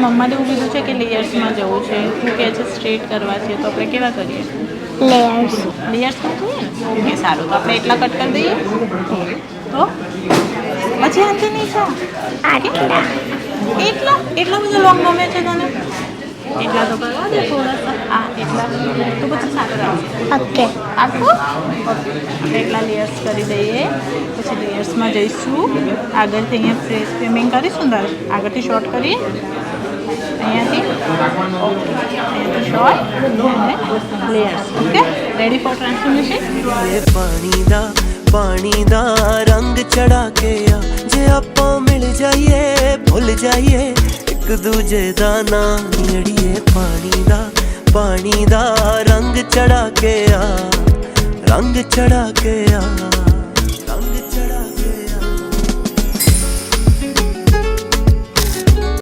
મમ્માને એવું કીધું છે કે લેયર્સમાં જવું છે, તું કહે છે સ્ટ્રેટ કરવા છે, તો આપણે કેવા કરીએ? લેયર્સમાં જોઈએ ને? ઓકે સારું, તો આપણે એટલા કટ કરી દઈએ તો પછી અંતે નહીં છે એટલા બધા લોંગ ગમે છે તને? એટલા તો કરવા દે થોડા આ એટલા તો પછી સારું રાખશે. ઓકે આખું આપણે એટલા લેયર્સ કરી દઈએ. પછી લેયર્સમાં જઈશું આગળથી અહીંયા ફ્રેમિંગ કરીશું ને આગળથી શોર્ટ કરીએ અહીંયાથી શોર્ટ અને layers. Okay ready for transformation. पानी दा रंग चढ़ा के आ जे आपां मिल जाइए भुल जाइए एक दूजे दा नाम अड़िए पानी दा रंग चढ़ा के आ